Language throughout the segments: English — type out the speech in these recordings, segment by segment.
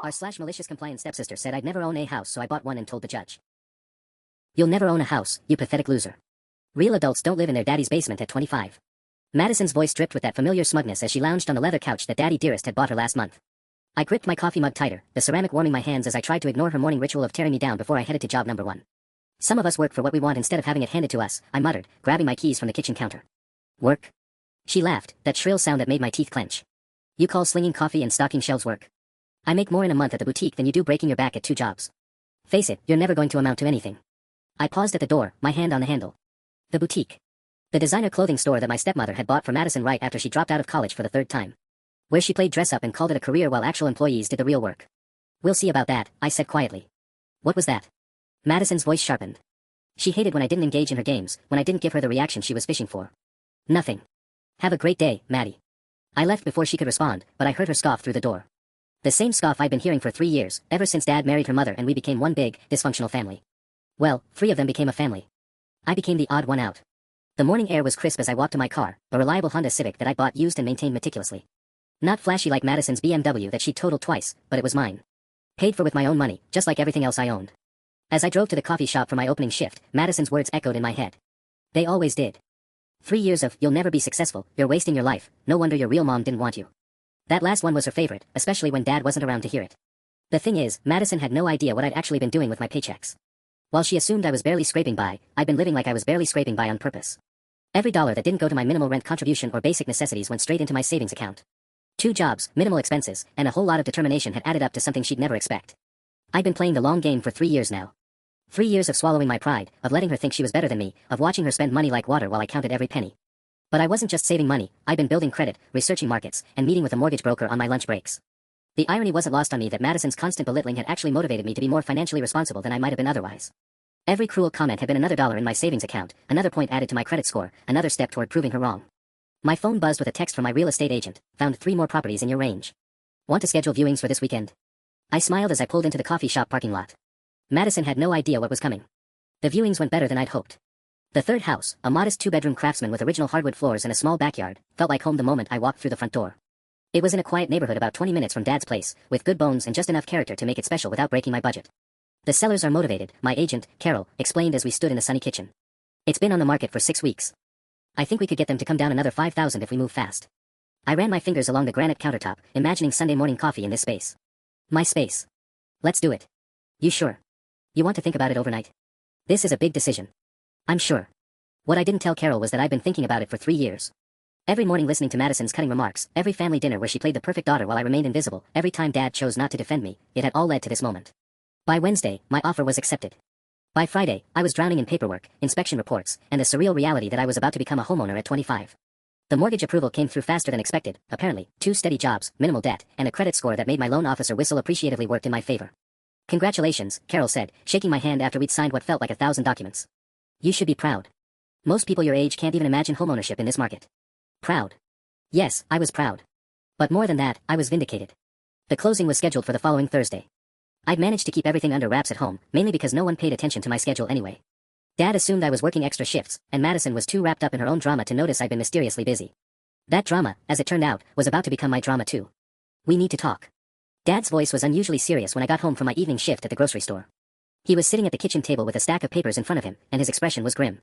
r/malicious compliance stepsister said I'd never own a house, so I bought one and told the judge. You'll never own a house, you pathetic loser. Real adults don't live in their daddy's basement at 25. Madison's voice dripped with that familiar smugness as she lounged on the leather couch that Daddy Dearest had bought her last month. I gripped my coffee mug tighter, the ceramic warming my hands as I tried to ignore her morning ritual of tearing me down before I headed to job number 1. Some of us work for what we want instead of having it handed to us, I muttered, grabbing my keys from the kitchen counter. Work? She laughed, that shrill sound that made my teeth clench. You call slinging coffee and stocking shelves work? I make more in a month at the boutique than you do breaking your back at 2 jobs. Face it, you're never going to amount to anything. I paused at the door, my hand on the handle. The boutique. The designer clothing store that my stepmother had bought for Madison right after she dropped out of college for the 3rd time. Where she played dress up and called it a career while actual employees did the real work. We'll see about that, I said quietly. What was that? Madison's voice sharpened. She hated when I didn't engage in her games, when I didn't give her the reaction she was fishing for. Nothing. Have a great day, Maddie. I left before she could respond, but I heard her scoff through the door. The same scoff I'd been hearing for 3 years, ever since Dad married her mother and we became one big, dysfunctional family. Well, 3 of them became a family. I became the odd one out. The morning air was crisp as I walked to my car, a reliable Honda Civic that I bought used and maintained meticulously. Not flashy like Madison's BMW that she'd totaled twice, but it was mine. Paid for with my own money, just like everything else I owned. As I drove to the coffee shop for my opening shift, Madison's words echoed in my head. They always did. 3 years of, you'll never be successful, you're wasting your life, no wonder your real mom didn't want you. That last one was her favorite, especially when Dad wasn't around to hear it. The thing is, Madison had no idea what I'd actually been doing with my paychecks. While she assumed I was barely scraping by, I'd been living like I was barely scraping by on purpose. Every dollar that didn't go to my minimal rent contribution or basic necessities went straight into my savings account. 2 jobs, minimal expenses, and a whole lot of determination had added up to something she'd never expect. I'd been playing the long game for 3 years now. 3 years of swallowing my pride, of letting her think she was better than me, of watching her spend money like water while I counted every penny. But I wasn't just saving money, I'd been building credit, researching markets, and meeting with a mortgage broker on my lunch breaks. The irony wasn't lost on me that Madison's constant belittling had actually motivated me to be more financially responsible than I might have been otherwise. Every cruel comment had been another dollar in my savings account, another point added to my credit score, another step toward proving her wrong. My phone buzzed with a text from my real estate agent, found 3 more properties in your range. Want to schedule viewings for this weekend? I smiled as I pulled into the coffee shop parking lot. Madison had no idea what was coming. The viewings went better than I'd hoped. The 3rd house, a modest 2-bedroom craftsman with original hardwood floors and a small backyard, felt like home the moment I walked through the front door. It was in a quiet neighborhood about 20 minutes from Dad's place, with good bones and just enough character to make it special without breaking my budget. The sellers are motivated, my agent, Carol, explained as we stood in the sunny kitchen. It's been on the market for 6 weeks. I think we could get them to come down another $5,000 if we move fast. I ran my fingers along the granite countertop, imagining Sunday morning coffee in this space. My space. Let's do it. You sure? You want to think about it overnight? This is a big decision. I'm sure. What I didn't tell Carol was that I'd been thinking about it for 3 years. Every morning listening to Madison's cutting remarks, every family dinner where she played the perfect daughter while I remained invisible, every time Dad chose not to defend me, it had all led to this moment. By Wednesday, my offer was accepted. By Friday, I was drowning in paperwork, inspection reports, and the surreal reality that I was about to become a homeowner at 25. The mortgage approval came through faster than expected, apparently, 2 steady jobs, minimal debt, and a credit score that made my loan officer whistle appreciatively worked in my favor. Congratulations, Carol said, shaking my hand after we'd signed what felt like 1,000 documents. You should be proud. Most people your age can't even imagine homeownership in this market. Proud. Yes, I was proud. But more than that, I was vindicated. The closing was scheduled for the following Thursday. I'd managed to keep everything under wraps at home, mainly because no one paid attention to my schedule anyway. Dad assumed I was working extra shifts, and Madison was too wrapped up in her own drama to notice I'd been mysteriously busy. That drama, as it turned out, was about to become my drama too. We need to talk. Dad's voice was unusually serious when I got home from my evening shift at the grocery store. He was sitting at the kitchen table with a stack of papers in front of him, and his expression was grim.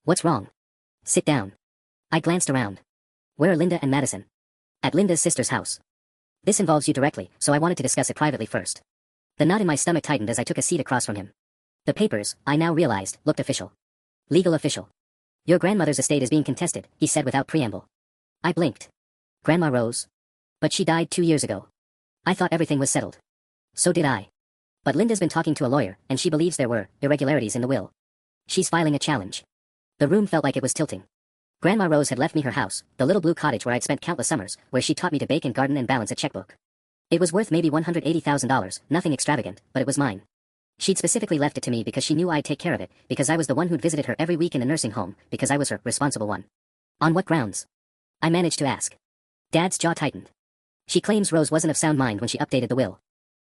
What's wrong? Sit down. I glanced around. Where are Linda and Madison? At Linda's sister's house. This involves you directly, so I wanted to discuss it privately first. The knot in my stomach tightened as I took a seat across from him. The papers, I now realized, looked official. Legal official. Your grandmother's estate is being contested, he said without preamble. I blinked. Grandma Rose? But she died 2 years ago. I thought everything was settled. So did I. But Linda's been talking to a lawyer, and she believes there were irregularities in the will. She's filing a challenge. The room felt like it was tilting. Grandma Rose had left me her house, the little blue cottage where I'd spent countless summers, where she taught me to bake and garden and balance a checkbook. It was worth maybe $180,000, nothing extravagant, but it was mine. She'd specifically left it to me because she knew I'd take care of it, because I was the one who'd visited her every week in a nursing home, because I was her responsible one. On what grounds? I managed to ask. Dad's jaw tightened. She claims Rose wasn't of sound mind when she updated the will.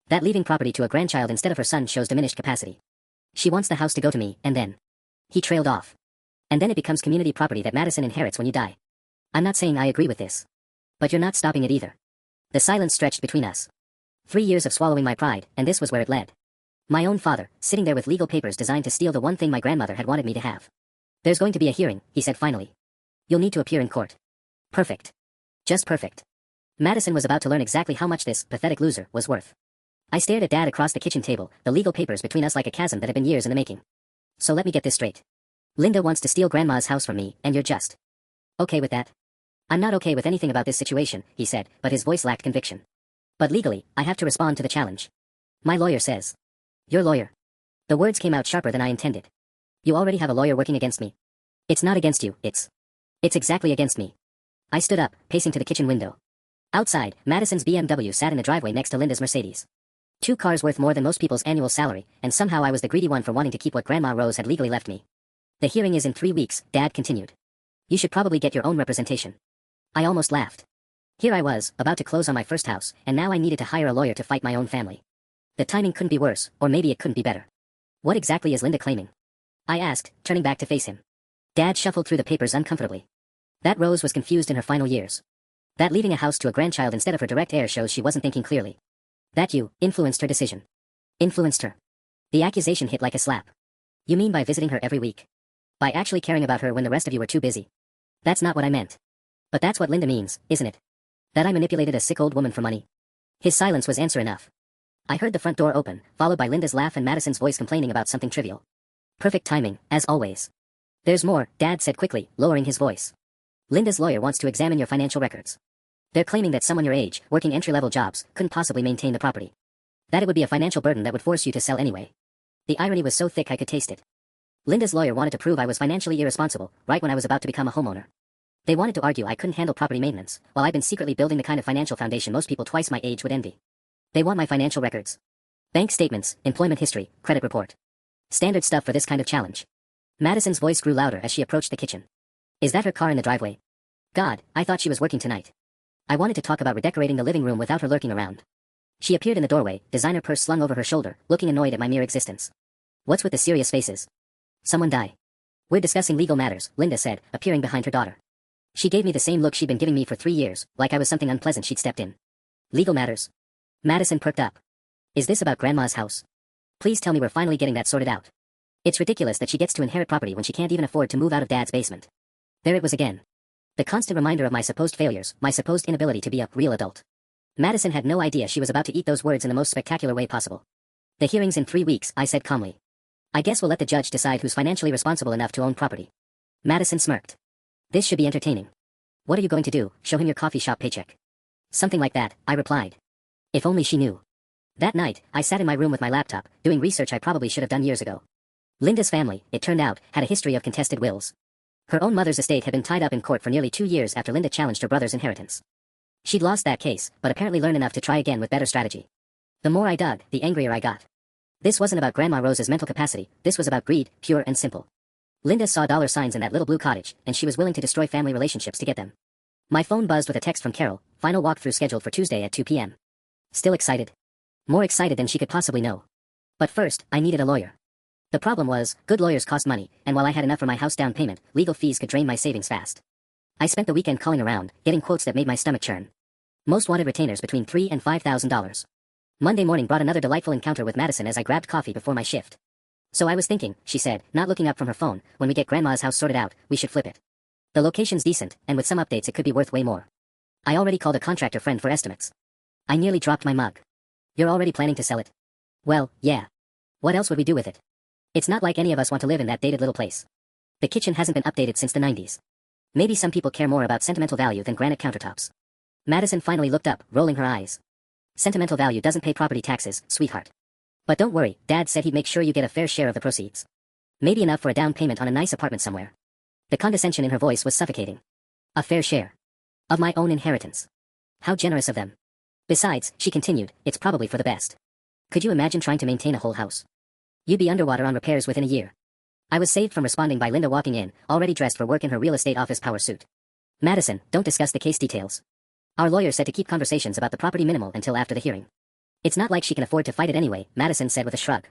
That leaving property to a grandchild instead of her son shows diminished capacity. She wants the house to go to me, and then. He trailed off. And then it becomes community property that Madison inherits when you die. I'm not saying I agree with this. But you're not stopping it either. The silence stretched between us. 3 years of swallowing my pride, and this was where it led. My own father, sitting there with legal papers designed to steal the one thing my grandmother had wanted me to have. There's going to be a hearing, he said finally. You'll need to appear in court. Perfect. Just perfect. Madison was about to learn exactly how much this pathetic loser was worth. I stared at Dad across the kitchen table, the legal papers between us like a chasm that had been years in the making. So let me get this straight. Linda wants to steal Grandma's house from me, and you're just okay with that? I'm not okay with anything about this situation, he said, but his voice lacked conviction. But legally, I have to respond to the challenge. My lawyer says. Your lawyer. The words came out sharper than I intended. You already have a lawyer working against me. It's not against you, it's exactly against me. I stood up, pacing to the kitchen window. Outside, Madison's BMW sat in the driveway next to Linda's Mercedes. 2 cars worth more than most people's annual salary, and somehow I was the greedy one for wanting to keep what Grandma Rose had legally left me. The hearing is in 3 weeks, Dad continued. You should probably get your own representation. I almost laughed. Here I was, about to close on my first house, and now I needed to hire a lawyer to fight my own family. The timing couldn't be worse, or maybe it couldn't be better. What exactly is Linda claiming? I asked, turning back to face him. Dad shuffled through the papers uncomfortably. That Rose was confused in her final years. That leaving a house to a grandchild instead of her direct heir shows she wasn't thinking clearly. That you influenced her decision. Influenced her. The accusation hit like a slap. You mean by visiting her every week? By actually caring about her when the rest of you were too busy? That's not what I meant. But that's what Linda means, isn't it? That I manipulated a sick old woman for money. His silence was answer enough. I heard the front door open, followed by Linda's laugh and Madison's voice complaining about something trivial. Perfect timing, as always. There's more, Dad said quickly, lowering his voice. Linda's lawyer wants to examine your financial records. They're claiming that someone your age, working entry-level jobs, couldn't possibly maintain the property. That it would be a financial burden that would force you to sell anyway. The irony was so thick I could taste it. Linda's lawyer wanted to prove I was financially irresponsible, right when I was about to become a homeowner. They wanted to argue I couldn't handle property maintenance, while I'd been secretly building the kind of financial foundation most people twice my age would envy. They want my financial records. Bank statements, employment history, credit report. Standard stuff for this kind of challenge. Madison's voice grew louder as she approached the kitchen. Is that her car in the driveway? God, I thought she was working tonight. I wanted to talk about redecorating the living room without her lurking around. She appeared in the doorway, designer purse slung over her shoulder, looking annoyed at my mere existence. What's with the serious faces? Someone die. We're discussing legal matters, Linda said, appearing behind her daughter. She gave me the same look she'd been giving me for 3 years, like I was something unpleasant she'd stepped in. Legal matters? Madison perked up. Is this about Grandma's house? Please tell me we're finally getting that sorted out. It's ridiculous that she gets to inherit property when she can't even afford to move out of Dad's basement. There it was again. The constant reminder of my supposed failures, my supposed inability to be a real adult. Madison had no idea she was about to eat those words in the most spectacular way possible. The hearing's in 3 weeks, I said calmly. I guess we'll let the judge decide who's financially responsible enough to own property. Madison smirked. This should be entertaining. What are you going to do, show him your coffee shop paycheck? Something like that, I replied. If only she knew. That night, I sat in my room with my laptop, doing research I probably should have done years ago. Linda's family, it turned out, had a history of contested wills. Her own mother's estate had been tied up in court for nearly 2 years after Linda challenged her brother's inheritance. She'd lost that case, but apparently learned enough to try again with better strategy. The more I dug, the angrier I got. This wasn't about Grandma Rose's mental capacity, this was about greed, pure and simple. Linda saw dollar signs in that little blue cottage, and she was willing to destroy family relationships to get them. My phone buzzed with a text from Carol, final walkthrough scheduled for Tuesday at 2 p.m. Still excited? More excited than she could possibly know. But first, I needed a lawyer. The problem was, good lawyers cost money, and while I had enough for my house down payment, legal fees could drain my savings fast. I spent the weekend calling around, getting quotes that made my stomach churn. Most wanted retainers between $3,000 and $5,000. Monday morning brought another delightful encounter with Madison as I grabbed coffee before my shift. So I was thinking, she said, not looking up from her phone, when we get Grandma's house sorted out, we should flip it. The location's decent, and with some updates it could be worth way more. I already called a contractor friend for estimates. I nearly dropped my mug. You're already planning to sell it? Well, yeah. What else would we do with it? It's not like any of us want to live in that dated little place. The kitchen hasn't been updated since the 90s. Maybe some people care more about sentimental value than granite countertops. Madison finally looked up, rolling her eyes. Sentimental value doesn't pay property taxes, sweetheart. But don't worry, Dad said he'd make sure you get a fair share of the proceeds. Maybe enough for a down payment on a nice apartment somewhere. The condescension in her voice was suffocating. A fair share. Of my own inheritance. How generous of them. Besides, she continued, it's probably for the best. Could you imagine trying to maintain a whole house? You'd be underwater on repairs within a year. I was saved from responding by Linda walking in, already dressed for work in her real estate office power suit. Madison, don't discuss the case details. Our lawyer said to keep conversations about the property minimal until after the hearing. It's not like she can afford to fight it anyway, Madison said with a shrug.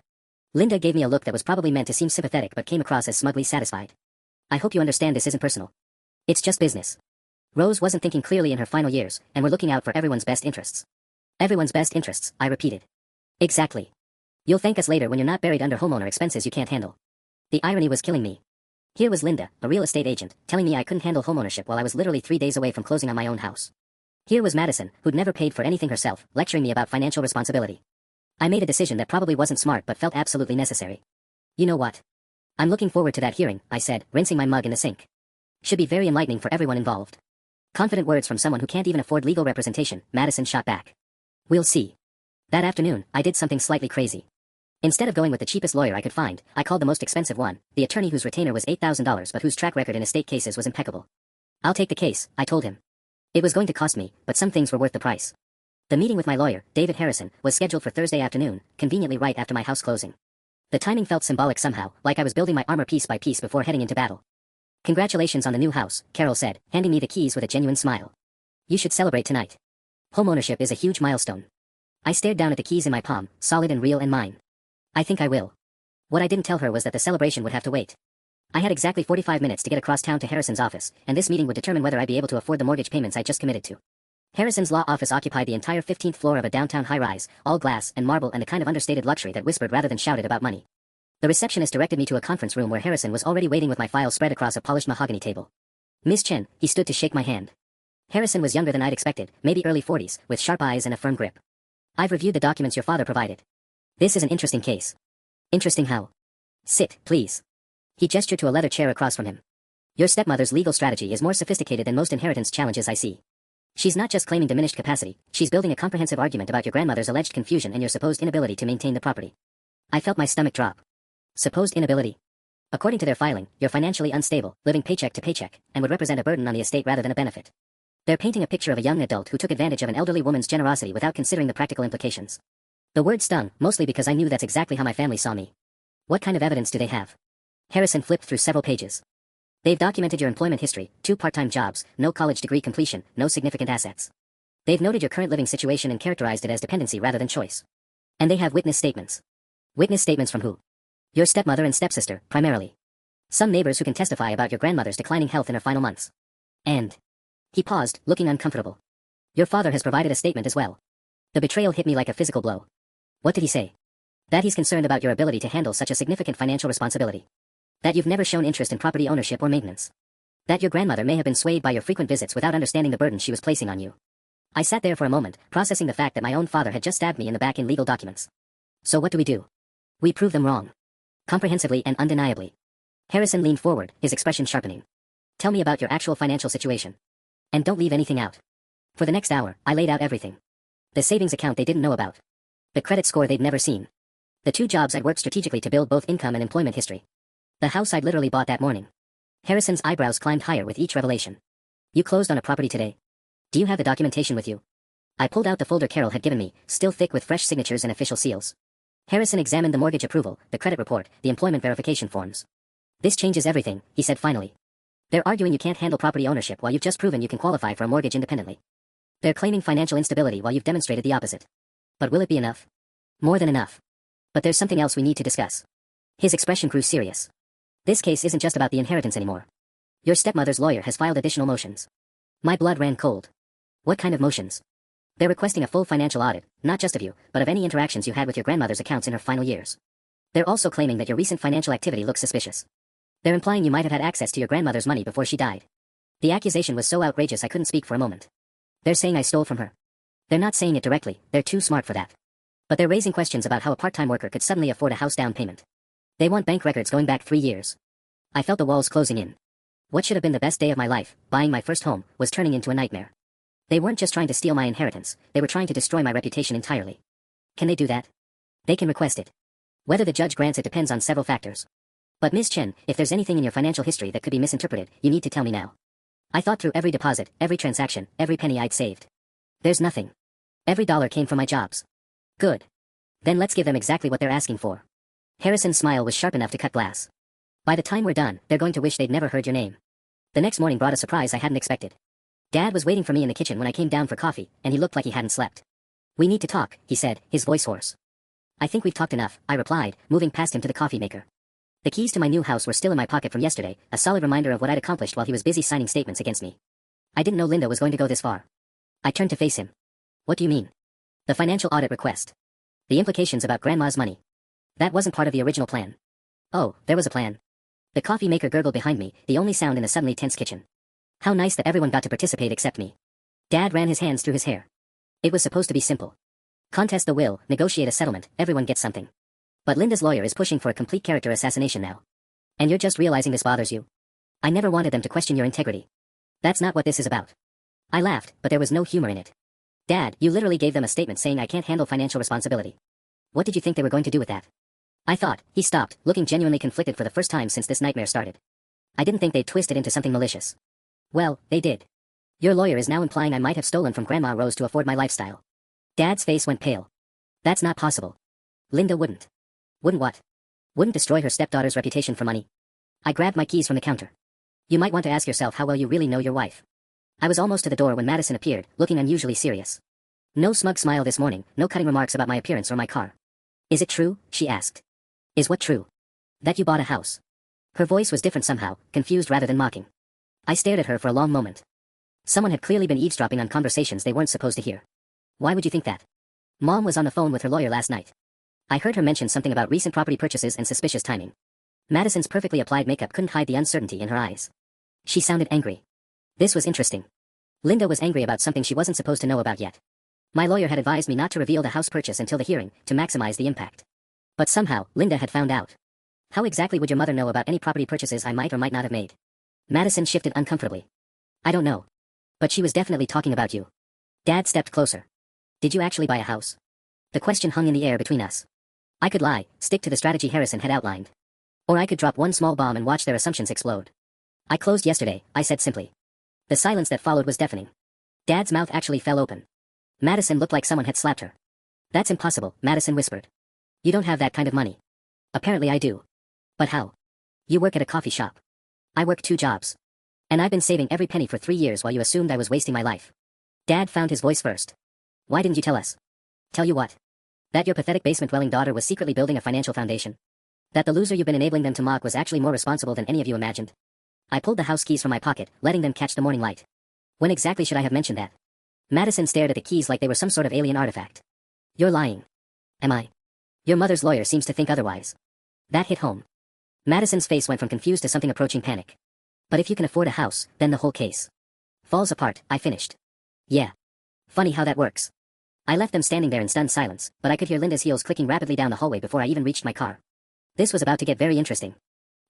Linda gave me a look that was probably meant to seem sympathetic but came across as smugly satisfied. I hope you understand this isn't personal. It's just business. Rose wasn't thinking clearly in her final years, and we're looking out for everyone's best interests. Everyone's best interests, I repeated. Exactly. You'll thank us later when you're not buried under homeowner expenses you can't handle. The irony was killing me. Here was Linda, a real estate agent, telling me I couldn't handle homeownership while I was literally 3 days away from closing on my own house. Here was Madison, who'd never paid for anything herself, lecturing me about financial responsibility. I made a decision that probably wasn't smart but felt absolutely necessary. You know what? I'm looking forward to that hearing, I said, rinsing my mug in the sink. Should be very enlightening for everyone involved. Confident words from someone who can't even afford legal representation, Madison shot back. We'll see. That afternoon, I did something slightly crazy. Instead of going with the cheapest lawyer I could find, I called the most expensive one, the attorney whose retainer was $8,000 but whose track record in estate cases was impeccable. I'll take the case, I told him. It was going to cost me, but some things were worth the price. The meeting with my lawyer, David Harrison, was scheduled for Thursday afternoon, conveniently right after my house closing. The timing felt symbolic somehow, like I was building my armor piece by piece before heading into battle. Congratulations on the new house, Carol said, handing me the keys with a genuine smile. You should celebrate tonight. Homeownership is a huge milestone. I stared down at the keys in my palm, solid and real and mine. I think I will. What I didn't tell her was that the celebration would have to wait. I had exactly 45 minutes to get across town to Harrison's office, and this meeting would determine whether I'd be able to afford the mortgage payments I just committed to. Harrison's law office occupied the entire 15th floor of a downtown high-rise, all glass and marble and the kind of understated luxury that whispered rather than shouted about money. The receptionist directed me to a conference room where Harrison was already waiting with my files spread across a polished mahogany table. Miss Chen, he stood to shake my hand. Harrison was younger than I'd expected, maybe early 40s, with sharp eyes and a firm grip. I've reviewed the documents your father provided. This is an interesting case. Interesting how? Sit, please. He gestured to a leather chair across from him. Your stepmother's legal strategy is more sophisticated than most inheritance challenges I see. She's not just claiming diminished capacity, she's building a comprehensive argument about your grandmother's alleged confusion and your supposed inability to maintain the property. I felt my stomach drop. Supposed inability. According to their filing, you're financially unstable, living paycheck to paycheck, and would represent a burden on the estate rather than a benefit. They're painting a picture of a young adult who took advantage of an elderly woman's generosity without considering the practical implications. The word stung, mostly because I knew that's exactly how my family saw me. What kind of evidence do they have? Harrison flipped through several pages. They've documented your employment history, 2 part-time jobs, no college degree completion, no significant assets. They've noted your current living situation and characterized it as dependency rather than choice. And they have witness statements. Witness statements from who? Your stepmother and stepsister, primarily. Some neighbors who can testify about your grandmother's declining health in her final months. And... He paused, looking uncomfortable. Your father has provided a statement as well. The betrayal hit me like a physical blow. What did he say? That he's concerned about your ability to handle such a significant financial responsibility. That you've never shown interest in property ownership or maintenance. That your grandmother may have been swayed by your frequent visits without understanding the burden she was placing on you. I sat there for a moment, processing the fact that my own father had just stabbed me in the back in legal documents. So what do? We prove them wrong. Comprehensively and undeniably. Harrison leaned forward, his expression sharpening. Tell me about your actual financial situation. And don't leave anything out. For the next hour, I laid out everything. The savings account they didn't know about. The credit score they'd never seen. The 2 jobs I'd worked strategically to build both income and employment history. The house I'd literally bought that morning. Harrison's eyebrows climbed higher with each revelation. You closed on a property today? Do you have the documentation with you? I pulled out the folder Carol had given me, still thick with fresh signatures and official seals. Harrison examined the mortgage approval, the credit report, the employment verification forms. This changes everything, he said finally. They're arguing you can't handle property ownership while you've just proven you can qualify for a mortgage independently. They're claiming financial instability while you've demonstrated the opposite. But will it be enough? More than enough. But there's something else we need to discuss. His expression grew serious. This case isn't just about the inheritance anymore. Your stepmother's lawyer has filed additional motions. My blood ran cold. What kind of motions? They're requesting a full financial audit, not just of you, but of any interactions you had with your grandmother's accounts in her final years. They're also claiming that your recent financial activity looks suspicious. They're implying you might have had access to your grandmother's money before she died. The accusation was so outrageous I couldn't speak for a moment. They're saying I stole from her. They're not saying it directly, they're too smart for that. But they're raising questions about how a part-time worker could suddenly afford a house down payment. They want bank records going back 3 years. I felt the walls closing in. What should have been the best day of my life, buying my first home, was turning into a nightmare. They weren't just trying to steal my inheritance, they were trying to destroy my reputation entirely. Can they do that? They can request it. Whether the judge grants it depends on several factors. But Ms. Chen, if there's anything in your financial history that could be misinterpreted, you need to tell me now. I thought through every deposit, every transaction, every penny I'd saved. There's nothing. Every dollar came from my jobs. Good. Then let's give them exactly what they're asking for. Harrison's smile was sharp enough to cut glass. By the time we're done, they're going to wish they'd never heard your name. The next morning brought a surprise I hadn't expected. Dad was waiting for me in the kitchen when I came down for coffee, and he looked like he hadn't slept. We need to talk, he said, his voice hoarse. I think we've talked enough, I replied, moving past him to the coffee maker. The keys to my new house were still in my pocket from yesterday, a solid reminder of what I'd accomplished while he was busy signing statements against me. I didn't know Linda was going to go this far. I turned to face him. What do you mean? The financial audit request. The implications about Grandma's money. That wasn't part of the original plan. Oh, there was a plan. The coffee maker gurgled behind me, the only sound in the suddenly tense kitchen. How nice that everyone got to participate except me. Dad ran his hands through his hair. It was supposed to be simple. Contest the will, negotiate a settlement, everyone gets something. But Linda's lawyer is pushing for a complete character assassination now. And you're just realizing this bothers you? I never wanted them to question your integrity. That's not what this is about. I laughed, but there was no humor in it. Dad, you literally gave them a statement saying I can't handle financial responsibility. What did you think they were going to do with that? I thought. He stopped, looking genuinely conflicted for the first time since this nightmare started. I didn't think they'd twist it into something malicious. Well, they did. Your lawyer is now implying I might have stolen from Grandma Rose to afford my lifestyle. Dad's face went pale. That's not possible. Linda wouldn't. Wouldn't what? Wouldn't destroy her stepdaughter's reputation for money. I grabbed my keys from the counter. You might want to ask yourself how well you really know your wife. I was almost to the door when Madison appeared, looking unusually serious. No smug smile this morning, no cutting remarks about my appearance or my car. Is it true? She asked. Is what true? That you bought a house. Her voice was different somehow, confused rather than mocking. I stared at her for a long moment. Someone had clearly been eavesdropping on conversations they weren't supposed to hear. Why would you think that? Mom was on the phone with her lawyer last night. I heard her mention something about recent property purchases and suspicious timing. Madison's perfectly applied makeup couldn't hide the uncertainty in her eyes. She sounded angry. This was interesting. Linda was angry about something she wasn't supposed to know about yet. My lawyer had advised me not to reveal the house purchase until the hearing, to maximize the impact. But somehow, Linda had found out. How exactly would your mother know about any property purchases I might or might not have made? Madison shifted uncomfortably. I don't know. But she was definitely talking about you. Dad stepped closer. Did you actually buy a house? The question hung in the air between us. I could lie, stick to the strategy Harrison had outlined. Or I could drop one small bomb and watch their assumptions explode. I closed yesterday, I said simply. The silence that followed was deafening. Dad's mouth actually fell open. Madison looked like someone had slapped her. That's impossible, Madison whispered. You don't have that kind of money. Apparently I do. But how? You work at a coffee shop. I work 2 jobs. And I've been saving every penny for 3 years while you assumed I was wasting my life. Dad found his voice first. Why didn't you tell us? Tell you what? That your pathetic basement-dwelling daughter was secretly building a financial foundation. That the loser you've been enabling them to mock was actually more responsible than any of you imagined. I pulled the house keys from my pocket, letting them catch the morning light. When exactly should I have mentioned that? Madison stared at the keys like they were some sort of alien artifact. You're lying. Am I? Your mother's lawyer seems to think otherwise. That hit home. Madison's face went from confused to something approaching panic. But if you can afford a house, then the whole case falls apart, I finished. Yeah. Funny how that works. I left them standing there in stunned silence, but I could hear Linda's heels clicking rapidly down the hallway before I even reached my car. This was about to get very interesting.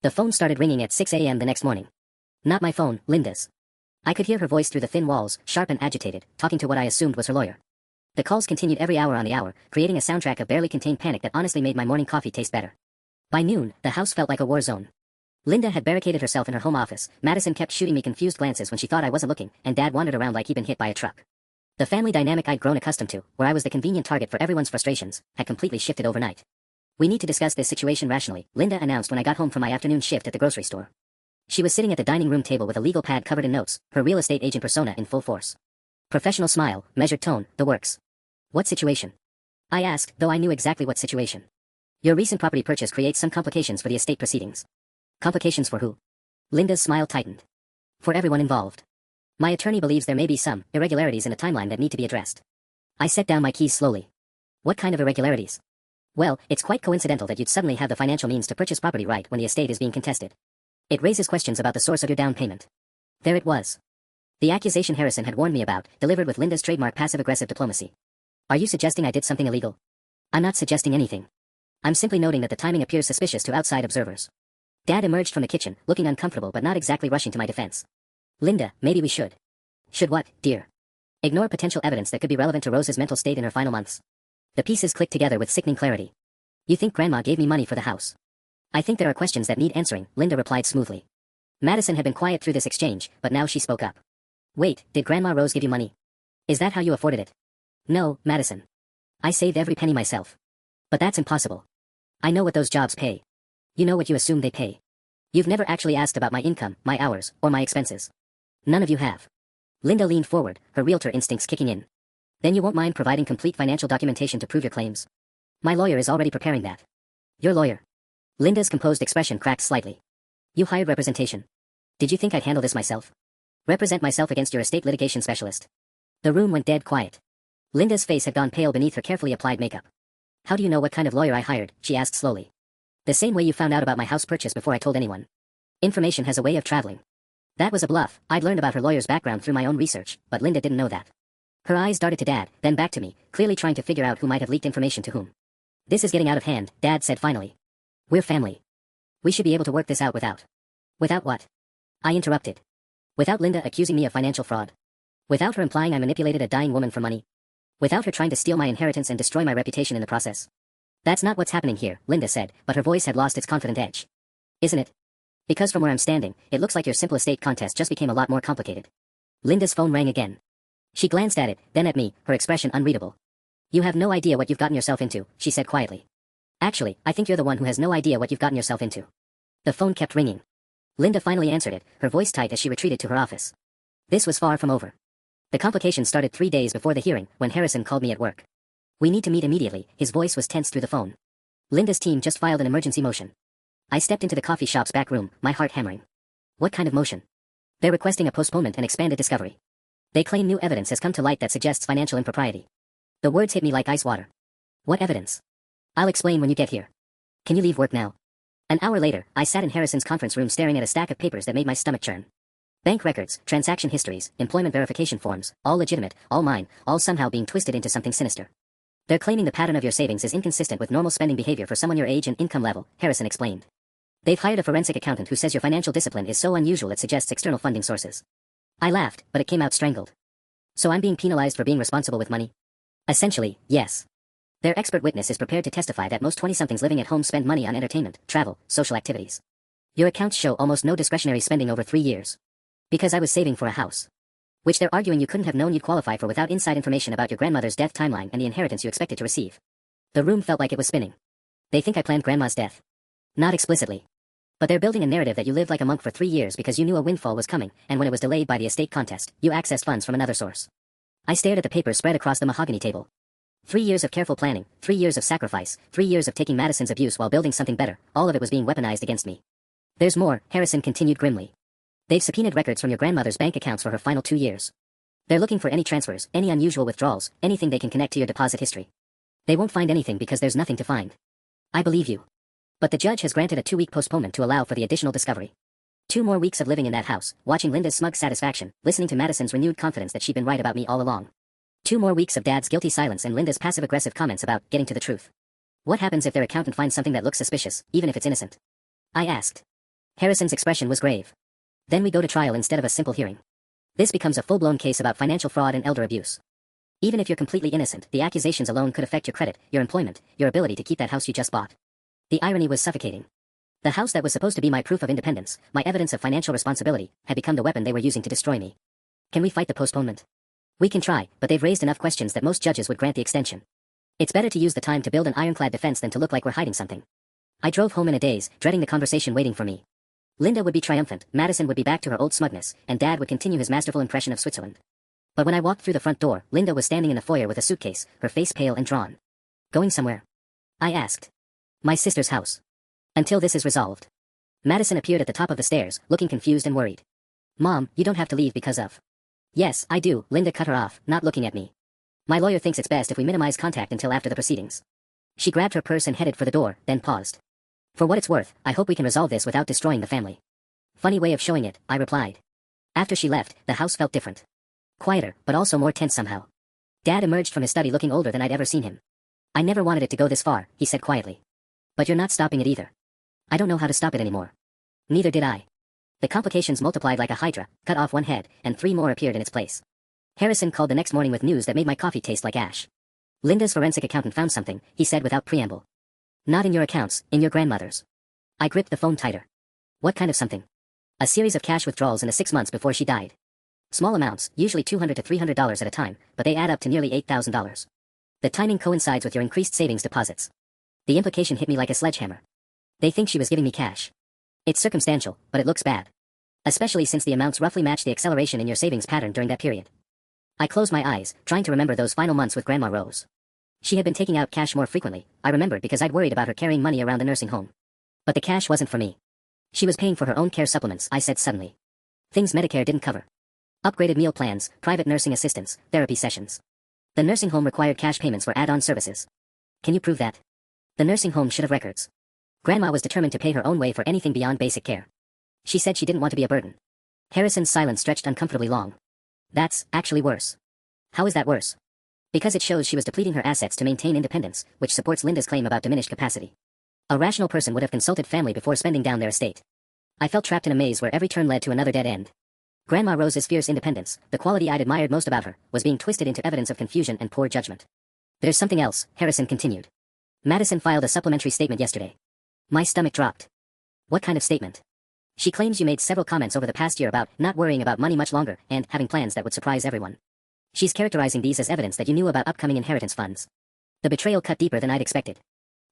The phone started ringing at 6 a.m. the next morning. Not my phone, Linda's. I could hear her voice through the thin walls, sharp and agitated, talking to what I assumed was her lawyer. The calls continued every hour on the hour, creating a soundtrack of barely contained panic that honestly made my morning coffee taste better. By noon, the house felt like a war zone. Linda had barricaded herself in her home office, Madison kept shooting me confused glances when she thought I wasn't looking, and Dad wandered around like he'd been hit by a truck. The family dynamic I'd grown accustomed to, where I was the convenient target for everyone's frustrations, had completely shifted overnight. We need to discuss this situation rationally, Linda announced when I got home from my afternoon shift at the grocery store. She was sitting at the dining room table with a legal pad covered in notes, her real estate agent persona in full force. Professional smile, measured tone, the works. What situation? I asked, though I knew exactly what situation. Your recent property purchase creates some complications for the estate proceedings. Complications for who? Linda's smile tightened. For everyone involved. My attorney believes there may be some irregularities in the timeline that need to be addressed. I set down my keys slowly. What kind of irregularities? Well, it's quite coincidental that you'd suddenly have the financial means to purchase property right when the estate is being contested. It raises questions about the source of your down payment. There it was. The accusation Harrison had warned me about, delivered with Linda's trademark passive-aggressive diplomacy. Are you suggesting I did something illegal? I'm not suggesting anything. I'm simply noting that the timing appears suspicious to outside observers. Dad emerged from the kitchen, looking uncomfortable but not exactly rushing to my defense. Linda, maybe we should. Should what, dear? Ignore potential evidence that could be relevant to Rose's mental state in her final months. The pieces clicked together with sickening clarity. You think Grandma gave me money for the house? I think there are questions that need answering, Linda replied smoothly. Madison had been quiet through this exchange, but now she spoke up. Wait, did Grandma Rose give you money? Is that how you afforded it? No, Madison. I saved every penny myself. But that's impossible. I know what those jobs pay. You know what you assume they pay. You've never actually asked about my income, my hours, or my expenses. None of you have. Linda leaned forward, her realtor instincts kicking in. Then you won't mind providing complete financial documentation to prove your claims? My lawyer is already preparing that. Your lawyer? Linda's composed expression cracked slightly. You hired representation. Did you think I'd handle this myself? Represent myself against your estate litigation specialist? The room went dead quiet. Linda's face had gone pale beneath her carefully applied makeup. How do you know what kind of lawyer I hired? She asked slowly. The same way you found out about my house purchase before I told anyone. Information has a way of traveling. That was a bluff. I'd learned about her lawyer's background through my own research, but Linda didn't know that. Her eyes darted to Dad, then back to me, clearly trying to figure out who might have leaked information to whom. This is getting out of hand, Dad said finally. We're family. We should be able to work this out without. Without what? I interrupted. Without Linda accusing me of financial fraud. Without her implying I manipulated a dying woman for money. Without her trying to steal my inheritance and destroy my reputation in the process. That's not what's happening here, Linda said, but her voice had lost its confident edge. Isn't it? Because from where I'm standing, it looks like your simple estate contest just became a lot more complicated. Linda's phone rang again. She glanced at it, then at me, her expression unreadable. You have no idea what you've gotten yourself into, she said quietly. Actually, I think you're the one who has no idea what you've gotten yourself into. The phone kept ringing. Linda finally answered it, her voice tight as she retreated to her office. This was far from over. The complications started 3 days before the hearing, when Harrison called me at work. We need to meet immediately, his voice was tense through the phone. Linda's team just filed an emergency motion. I stepped into the coffee shop's back room, my heart hammering. What kind of motion? They're requesting a postponement and expanded discovery. They claim new evidence has come to light that suggests financial impropriety. The words hit me like ice water. What evidence? I'll explain when you get here. Can you leave work now? An hour later, I sat in Harrison's conference room staring at a stack of papers that made my stomach churn. Bank records, transaction histories, employment verification forms, all legitimate, all mine, all somehow being twisted into something sinister. They're claiming the pattern of your savings is inconsistent with normal spending behavior for someone your age and income level, Harrison explained. They've hired a forensic accountant who says your financial discipline is so unusual it suggests external funding sources. I laughed, but it came out strangled. So I'm being penalized for being responsible with money? Essentially, yes. Their expert witness is prepared to testify that most 20-somethings living at home spend money on entertainment, travel, social activities. Your accounts show almost no discretionary spending over 3 years. Because I was saving for a house. Which they're arguing you couldn't have known you'd qualify for without inside information about your grandmother's death timeline and the inheritance you expected to receive. The room felt like it was spinning. They think I planned Grandma's death. Not explicitly. But they're building a narrative that you lived like a monk for 3 years because you knew a windfall was coming, and when it was delayed by the estate contest, you accessed funds from another source. I stared at the papers spread across the mahogany table. 3 years of careful planning, 3 years of sacrifice, 3 years of taking Madison's abuse while building something better, all of it was being weaponized against me. There's more, Harrison continued grimly. They've subpoenaed records from your grandmother's bank accounts for her final 2 years. They're looking for any transfers, any unusual withdrawals, anything they can connect to your deposit history. They won't find anything because there's nothing to find. I believe you. But the judge has granted a 2-week postponement to allow for the additional discovery. 2 more weeks of living in that house, watching Linda's smug satisfaction, listening to Madison's renewed confidence that she'd been right about me all along. 2 more weeks of Dad's guilty silence and Linda's passive-aggressive comments about getting to the truth. What happens if their accountant finds something that looks suspicious, even if it's innocent? I asked. Harrison's expression was grave. Then we go to trial instead of a simple hearing. This becomes a full-blown case about financial fraud and elder abuse. Even if you're completely innocent, the accusations alone could affect your credit, your employment, your ability to keep that house you just bought. The irony was suffocating. The house that was supposed to be my proof of independence, my evidence of financial responsibility, had become the weapon they were using to destroy me. Can we fight the postponement? We can try, but they've raised enough questions that most judges would grant the extension. It's better to use the time to build an ironclad defense than to look like we're hiding something. I drove home in a daze, dreading the conversation waiting for me. Linda would be triumphant, Madison would be back to her old smugness, and Dad would continue his masterful impression of Switzerland. But when I walked through the front door, Linda was standing in the foyer with a suitcase, her face pale and drawn. Going somewhere? I asked. My sister's house. Until this is resolved. Madison appeared at the top of the stairs, looking confused and worried. Mom, you don't have to leave because of. Yes, I do, Linda cut her off, not looking at me. My lawyer thinks it's best if we minimize contact until after the proceedings. She grabbed her purse and headed for the door, then paused. For what it's worth, I hope we can resolve this without destroying the family. Funny way of showing it, I replied. After she left, the house felt different. Quieter, but also more tense somehow. Dad emerged from his study looking older than I'd ever seen him. I never wanted it to go this far, he said quietly. But you're not stopping it either. I don't know how to stop it anymore. Neither did I. The complications multiplied like a hydra, cut off one head, and 3 more appeared in its place. Harrison called the next morning with news that made my coffee taste like ash. Linda's forensic accountant found something, he said without preamble. Not in your accounts, in your grandmother's. I gripped the phone tighter. What kind of something? A series of cash withdrawals in the 6 months before she died. Small amounts, usually $200 to $300 at a time, but they add up to nearly $8,000. The timing coincides with your increased savings deposits. The implication hit me like a sledgehammer. They think she was giving me cash. It's circumstantial, but it looks bad. Especially since the amounts roughly match the acceleration in your savings pattern during that period. I closed my eyes, trying to remember those final months with Grandma Rose. She had been taking out cash more frequently, I remembered because I'd worried about her carrying money around the nursing home. But the cash wasn't for me. She was paying for her own care supplements, I said suddenly. Things Medicare didn't cover. Upgraded meal plans, private nursing assistance, therapy sessions. The nursing home required cash payments for add-on services. Can you prove that? The nursing home should have records. Grandma was determined to pay her own way for anything beyond basic care. She said she didn't want to be a burden. Harrison's silence stretched uncomfortably long. That's actually worse. How is that worse? Because it shows she was depleting her assets to maintain independence, which supports Linda's claim about diminished capacity. A rational person would have consulted family before spending down their estate. I felt trapped in a maze where every turn led to another dead end. Grandma Rose's fierce independence, the quality I'd admired most about her, was being twisted into evidence of confusion and poor judgment. There's something else, Harrison continued. Madison filed a supplementary statement yesterday. My stomach dropped. What kind of statement? She claims you made several comments over the past year about not worrying about money much longer and having plans that would surprise everyone. She's characterizing these as evidence that you knew about upcoming inheritance funds. The betrayal cut deeper than I'd expected.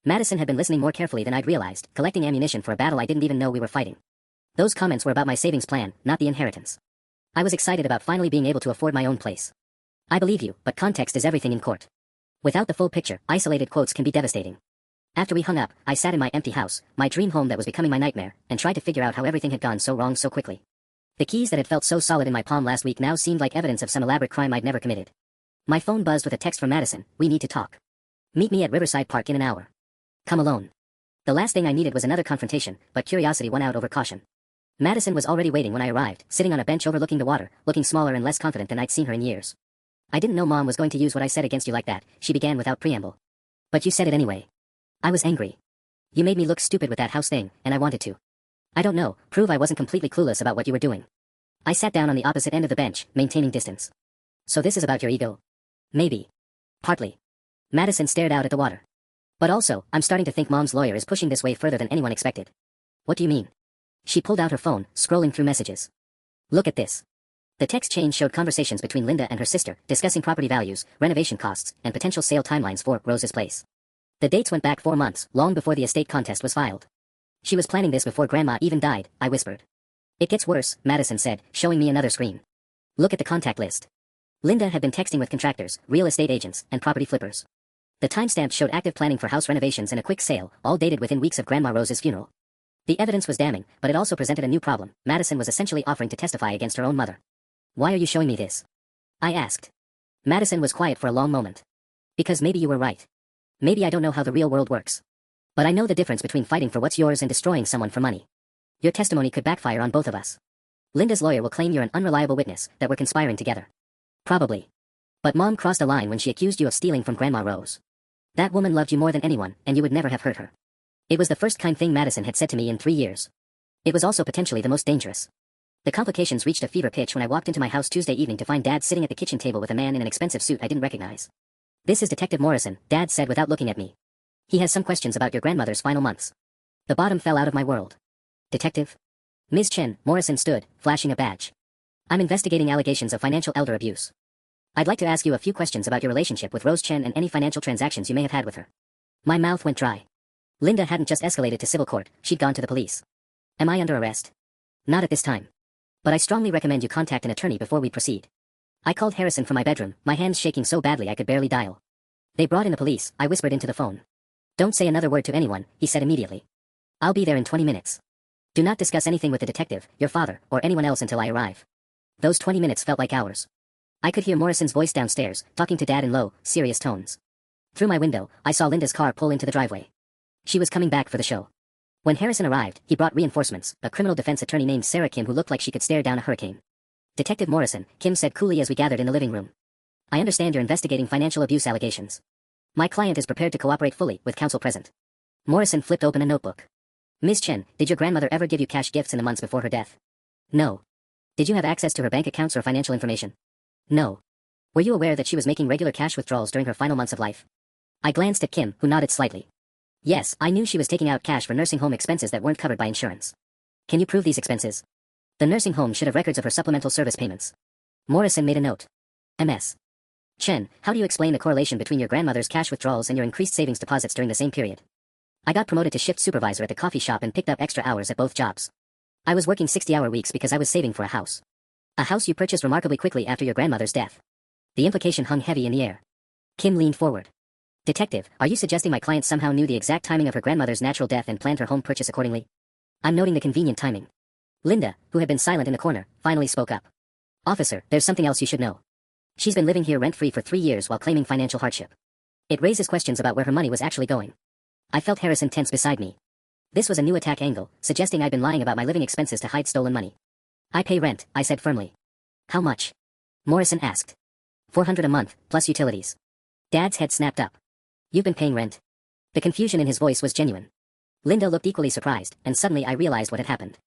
Madison had been listening more carefully than I'd realized, collecting ammunition for a battle I didn't even know we were fighting. Those comments were about my savings plan, not the inheritance. I was excited about finally being able to afford my own place. I believe you, but context is everything in court. Without the full picture, isolated quotes can be devastating. After we hung up, I sat in my empty house, my dream home that was becoming my nightmare, and tried to figure out how everything had gone so wrong so quickly. The keys that had felt so solid in my palm last week now seemed like evidence of some elaborate crime I'd never committed. My phone buzzed with a text from Madison. We need to talk. Meet me at Riverside Park in an hour. Come alone. The last thing I needed was another confrontation, but curiosity won out over caution. Madison was already waiting when I arrived, sitting on a bench overlooking the water, looking smaller and less confident than I'd seen her in years. I didn't know Mom was going to use what I said against you like that, she began without preamble. But you said it anyway. I was angry. You made me look stupid with that house thing, and I wanted to. I don't know, prove I wasn't completely clueless about what you were doing. I sat down on the opposite end of the bench, maintaining distance. So this is about your ego? Maybe. Partly. Madison stared out at the water. But also, I'm starting to think Mom's lawyer is pushing this way further than anyone expected. What do you mean? She pulled out her phone, scrolling through messages. Look at this. The text chain showed conversations between Linda and her sister, discussing property values, renovation costs, and potential sale timelines for Rose's place. The dates went back 4 months, long before the estate contest was filed. She was planning this before Grandma even died, I whispered. It gets worse, Madison said, showing me another screen. Look at the contact list. Linda had been texting with contractors, real estate agents, and property flippers. The timestamp showed active planning for house renovations and a quick sale, all dated within weeks of Grandma Rose's funeral. The evidence was damning, but it also presented a new problem. Madison was essentially offering to testify against her own mother. Why are you showing me this? I asked. Madison was quiet for a long moment. Because maybe you were right. Maybe I don't know how the real world works. But I know the difference between fighting for what's yours and destroying someone for money. Your testimony could backfire on both of us. Linda's lawyer will claim you're an unreliable witness, that we're conspiring together. Probably. But Mom crossed a line when she accused you of stealing from Grandma Rose. That woman loved you more than anyone, and you would never have hurt her. It was the first kind thing Madison had said to me in 3 years. It was also potentially the most dangerous. The complications reached a fever pitch when I walked into my house Tuesday evening to find Dad sitting at the kitchen table with a man in an expensive suit I didn't recognize. This is Detective Morrison, Dad said without looking at me. He has some questions about your grandmother's final months. The bottom fell out of my world. Detective? Ms. Chen, Morrison stood, flashing a badge. I'm investigating allegations of financial elder abuse. I'd like to ask you a few questions about your relationship with Rose Chen and any financial transactions you may have had with her. My mouth went dry. Linda hadn't just escalated to civil court, she'd gone to the police. Am I under arrest? Not at this time. But I strongly recommend you contact an attorney before we proceed. I called Harrison from my bedroom, my hands shaking so badly I could barely dial. They brought in the police, I whispered into the phone. Don't say another word to anyone, he said immediately. I'll be there in 20 minutes. Do not discuss anything with the detective, your father, or anyone else until I arrive. Those 20 minutes felt like hours. I could hear Morrison's voice downstairs, talking to Dad in low, serious tones. Through my window, I saw Linda's car pull into the driveway. She was coming back for the show. When Harrison arrived, he brought reinforcements, a criminal defense attorney named Sarah Kim who looked like she could stare down a hurricane. Detective Morrison, Kim said coolly as we gathered in the living room. I understand you're investigating financial abuse allegations. My client is prepared to cooperate fully, with counsel present. Morrison flipped open a notebook. Ms. Chen, did your grandmother ever give you cash gifts in the months before her death? No. Did you have access to her bank accounts or financial information? No. Were you aware that she was making regular cash withdrawals during her final months of life? I glanced at Kim, who nodded slightly. Yes, I knew she was taking out cash for nursing home expenses that weren't covered by insurance. Can you prove these expenses? The nursing home should have records of her supplemental service payments. Morrison made a note. MS. Chen, how do you explain the correlation between your grandmother's cash withdrawals and your increased savings deposits during the same period? I got promoted to shift supervisor at the coffee shop and picked up extra hours at both jobs. I was working 60-hour weeks because I was saving for a house. A house you purchased remarkably quickly after your grandmother's death. The implication hung heavy in the air. Kim leaned forward. Detective, are you suggesting my client somehow knew the exact timing of her grandmother's natural death and planned her home purchase accordingly? I'm noting the convenient timing. Linda, who had been silent in the corner, finally spoke up. Officer, there's something else you should know. She's been living here rent-free for 3 years while claiming financial hardship. It raises questions about where her money was actually going. I felt Harrison tense beside me. This was a new attack angle, suggesting I'd been lying about my living expenses to hide stolen money. I pay rent, I said firmly. How much? Morrison asked. $400 a month, plus utilities. Dad's head snapped up. You've been paying rent? The confusion in his voice was genuine. Linda looked equally surprised, and suddenly I realized what had happened.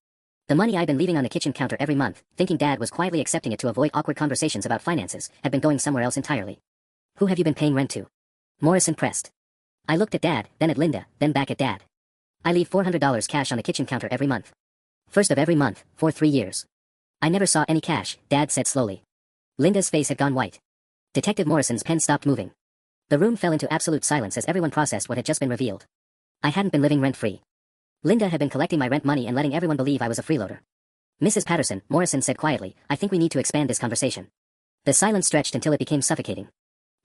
The money I'd been leaving on the kitchen counter every month, thinking Dad was quietly accepting it to avoid awkward conversations about finances, had been going somewhere else entirely. Who have you been paying rent to? Morrison pressed. I looked at Dad, then at Linda, then back at Dad. I leave $400 cash on the kitchen counter every month. First of every month, for 3 years. I never saw any cash, Dad said slowly. Linda's face had gone white. Detective Morrison's pen stopped moving. The room fell into absolute silence as everyone processed what had just been revealed. I hadn't been living rent-free. Linda had been collecting my rent money and letting everyone believe I was a freeloader. Mrs. Patterson, Morrison said quietly, I think we need to expand this conversation. The silence stretched until it became suffocating.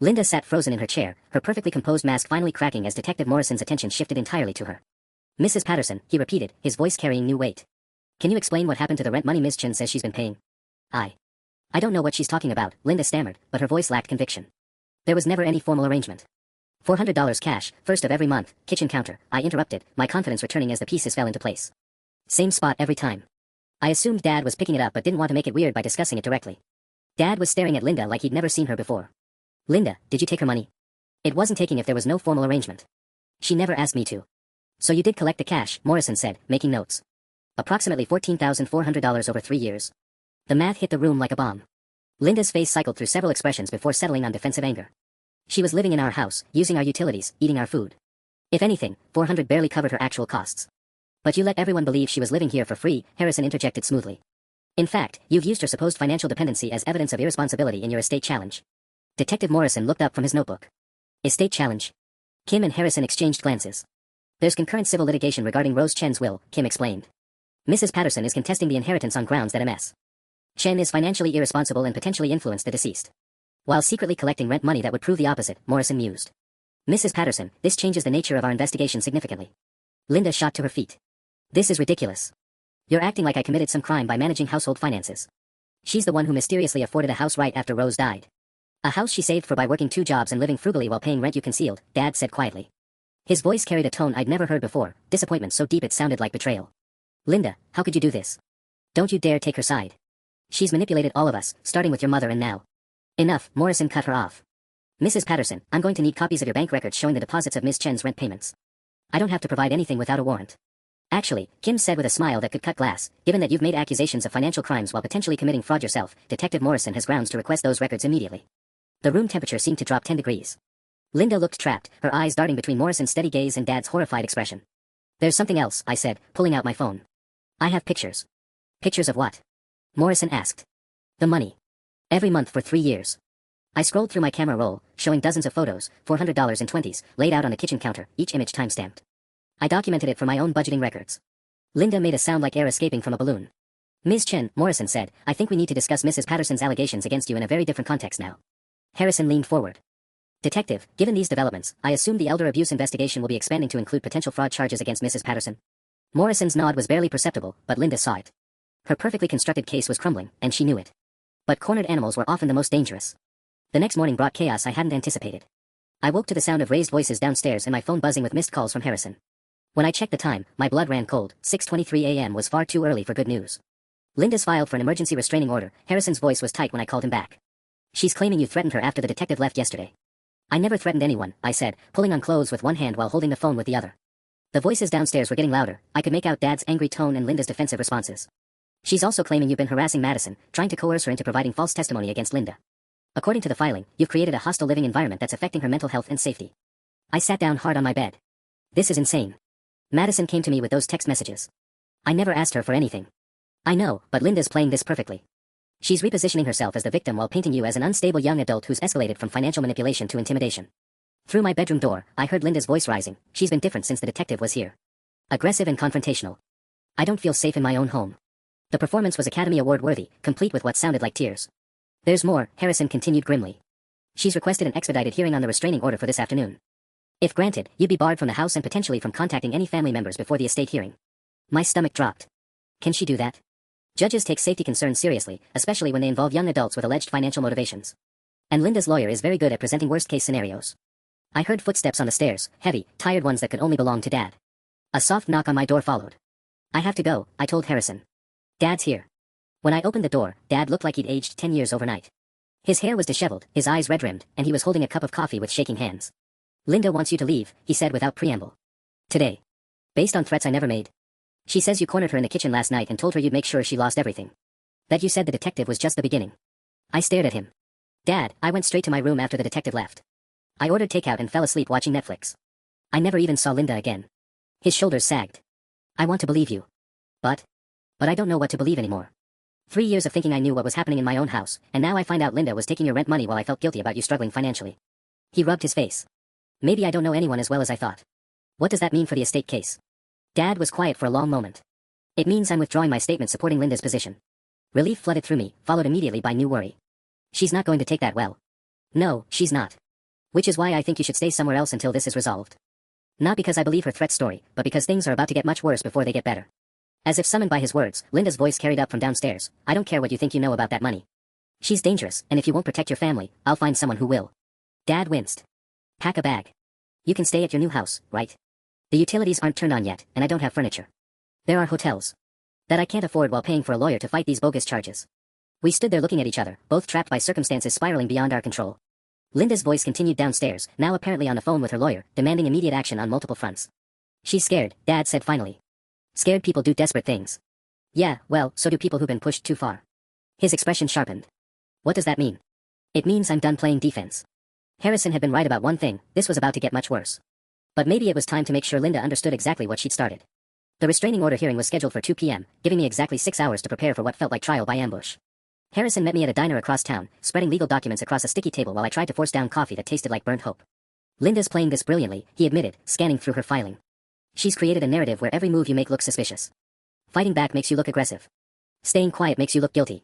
Linda sat frozen in her chair, her perfectly composed mask finally cracking as Detective Morrison's attention shifted entirely to her. Mrs. Patterson, he repeated, his voice carrying new weight. Can you explain what happened to the rent money Ms. Chen says she's been paying? I don't know what she's talking about, Linda stammered, but her voice lacked conviction. There was never any formal arrangement. $400 cash, first of every month, kitchen counter, I interrupted, my confidence returning as the pieces fell into place. Same spot every time. I assumed Dad was picking it up but didn't want to make it weird by discussing it directly. Dad was staring at Linda like he'd never seen her before. Linda, did you take her money? It wasn't taking if there was no formal arrangement. She never asked me to. So you did collect the cash, Morrison said, making notes. Approximately $14,400 over 3 years. The math hit the room like a bomb. Linda's face cycled through several expressions before settling on defensive anger. She was living in our house, using our utilities, eating our food. If anything, $400 barely covered her actual costs. But you let everyone believe she was living here for free, Harrison interjected smoothly. In fact, you've used her supposed financial dependency as evidence of irresponsibility in your estate challenge. Detective Morrison looked up from his notebook. Estate challenge? Kim and Harrison exchanged glances. There's concurrent civil litigation regarding Rose Chen's will, Kim explained. Mrs. Patterson is contesting the inheritance on grounds that Ms. Chen is financially irresponsible and potentially influenced the deceased. While secretly collecting rent money that would prove the opposite, Morrison mused. Mrs. Patterson, this changes the nature of our investigation significantly. Linda shot to her feet. This is ridiculous. You're acting like I committed some crime by managing household finances. She's the one who mysteriously afforded a house right after Rose died. A house she saved for by working 2 jobs and living frugally while paying rent you concealed, Dad said quietly. His voice carried a tone I'd never heard before, disappointment so deep it sounded like betrayal. Linda, how could you do this? Don't you dare take her side. She's manipulated all of us, starting with your mother and now. Enough, Morrison cut her off. Mrs. Patterson, I'm going to need copies of your bank records showing the deposits of Ms. Chen's rent payments. I don't have to provide anything without a warrant. Actually, Kim said with a smile that could cut glass, given that you've made accusations of financial crimes while potentially committing fraud yourself, Detective Morrison has grounds to request those records immediately. The room temperature seemed to drop 10 degrees. Linda looked trapped, her eyes darting between Morrison's steady gaze and Dad's horrified expression. There's something else, I said, pulling out my phone. I have pictures. Pictures of what? Morrison asked. The money. Every month for 3 years. I scrolled through my camera roll, showing dozens of photos, $400 in 20s, laid out on the kitchen counter, each image timestamped. I documented it for my own budgeting records. Linda made a sound like air escaping from a balloon. Ms. Chen, Morrison said, I think we need to discuss Mrs. Patterson's allegations against you in a very different context now. Harrison leaned forward. Detective, given these developments, I assume the elder abuse investigation will be expanding to include potential fraud charges against Mrs. Patterson. Morrison's nod was barely perceptible, but Linda saw it. Her perfectly constructed case was crumbling, and she knew it. But cornered animals were often the most dangerous. The next morning brought chaos I hadn't anticipated. I woke to the sound of raised voices downstairs and my phone buzzing with missed calls from Harrison. When I checked the time, my blood ran cold. 6:23 a.m. was far too early for good news. Linda's filed for an emergency restraining order. Harrison's voice was tight when I called him back. She's claiming you threatened her after the detective left yesterday. I never threatened anyone, I said, pulling on clothes with one hand while holding the phone with the other. The voices downstairs were getting louder. I could make out Dad's angry tone and Linda's defensive responses. She's also claiming you've been harassing Madison, trying to coerce her into providing false testimony against Linda. According to the filing, you've created a hostile living environment that's affecting her mental health and safety. I sat down hard on my bed. This is insane. Madison came to me with those text messages. I never asked her for anything. I know, but Linda's playing this perfectly. She's repositioning herself as the victim while painting you as an unstable young adult who's escalated from financial manipulation to intimidation. Through my bedroom door, I heard Linda's voice rising. She's been different since the detective was here. Aggressive and confrontational. I don't feel safe in my own home. The performance was Academy Award worthy, complete with what sounded like tears. There's more, Harrison continued grimly. She's requested an expedited hearing on the restraining order for this afternoon. If granted, you'd be barred from the house and potentially from contacting any family members before the estate hearing. My stomach dropped. Can she do that? Judges take safety concerns seriously, especially when they involve young adults with alleged financial motivations. And Linda's lawyer is very good at presenting worst-case scenarios. I heard footsteps on the stairs, heavy, tired ones that could only belong to Dad. A soft knock on my door followed. I have to go, I told Harrison. Dad's here. When I opened the door, Dad looked like he'd aged 10 years overnight. His hair was disheveled, his eyes red-rimmed, and he was holding a cup of coffee with shaking hands. Linda wants you to leave, he said without preamble. Today. Based on threats I never made. She says you cornered her in the kitchen last night and told her you'd make sure she lost everything. That you said the detective was just the beginning. I stared at him. Dad, I went straight to my room after the detective left. I ordered takeout and fell asleep watching Netflix. I never even saw Linda again. His shoulders sagged. I want to believe you. But I don't know what to believe anymore. 3 years of thinking I knew what was happening in my own house, and now I find out Linda was taking your rent money while I felt guilty about you struggling financially. He rubbed his face. Maybe I don't know anyone as well as I thought. What does that mean for the estate case? Dad was quiet for a long moment. It means I'm withdrawing my statement supporting Linda's position. Relief flooded through me, followed immediately by new worry. She's not going to take that well. No, she's not. Which is why I think you should stay somewhere else until this is resolved. Not because I believe her threat story, but because things are about to get much worse before they get better. As if summoned by his words, Linda's voice carried up from downstairs. I don't care what you think you know about that money. She's dangerous, and if you won't protect your family, I'll find someone who will. Dad winced. Pack a bag. You can stay at your new house, right? The utilities aren't turned on yet, and I don't have furniture. There are hotels that I can't afford while paying for a lawyer to fight these bogus charges. We stood there looking at each other, both trapped by circumstances spiraling beyond our control. Linda's voice continued downstairs, now apparently on the phone with her lawyer, demanding immediate action on multiple fronts. She's scared, Dad said finally. Scared people do desperate things. Yeah, well, so do people who've been pushed too far. His expression sharpened. What does that mean? It means I'm done playing defense. Harrison had been right about one thing, this was about to get much worse. But maybe it was time to make sure Linda understood exactly what she'd started. The restraining order hearing was scheduled for 2 p.m., giving me exactly 6 hours to prepare for what felt like trial by ambush. Harrison met me at a diner across town, spreading legal documents across a sticky table while I tried to force down coffee that tasted like burnt hope. Linda's playing this brilliantly, he admitted, scanning through her filing. She's created a narrative where every move you make looks suspicious. Fighting back makes you look aggressive. Staying quiet makes you look guilty.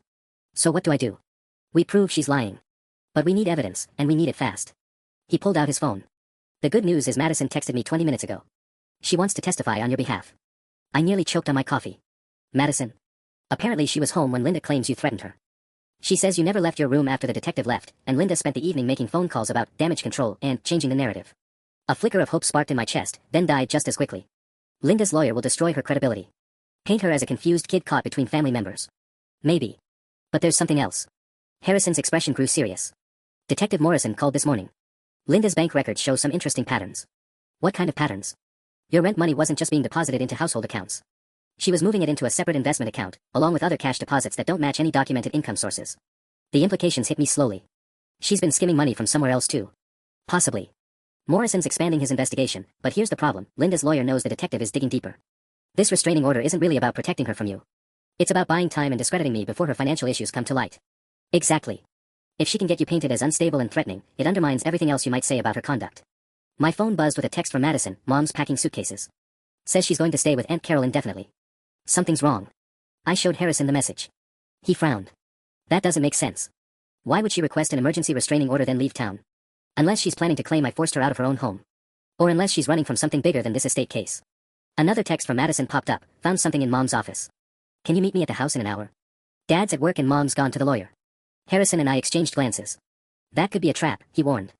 So what do I do? We prove she's lying. But we need evidence, and we need it fast. He pulled out his phone. The good news is Madison texted me 20 minutes ago. She wants to testify on your behalf. I nearly choked on my coffee. Madison. Apparently she was home when Linda claims you threatened her. She says you never left your room after the detective left, and Linda spent the evening making phone calls about damage control and changing the narrative. A flicker of hope sparked in my chest, then died just as quickly. Linda's lawyer will destroy her credibility. Paint her as a confused kid caught between family members. Maybe. But there's something else. Harrison's expression grew serious. Detective Morrison called this morning. Linda's bank records show some interesting patterns. What kind of patterns? Your rent money wasn't just being deposited into household accounts. She was moving it into a separate investment account, along with other cash deposits that don't match any documented income sources. The implications hit me slowly. She's been skimming money from somewhere else too. Possibly. Morrison's expanding his investigation, but here's the problem, Linda's lawyer knows the detective is digging deeper. This restraining order isn't really about protecting her from you. It's about buying time and discrediting me before her financial issues come to light. Exactly. If she can get you painted as unstable and threatening, it undermines everything else you might say about her conduct. My phone buzzed with a text from Madison, Mom's packing suitcases. Says she's going to stay with Aunt Carol indefinitely. Something's wrong. I showed Harrison the message. He frowned. That doesn't make sense. Why would she request an emergency restraining order then leave town? Unless she's planning to claim I forced her out of her own home. Or unless she's running from something bigger than this estate case. Another text from Madison popped up, found something in Mom's office. Can you meet me at the house in an hour? Dad's at work and Mom's gone to the lawyer. Harrison and I exchanged glances. That could be a trap, he warned.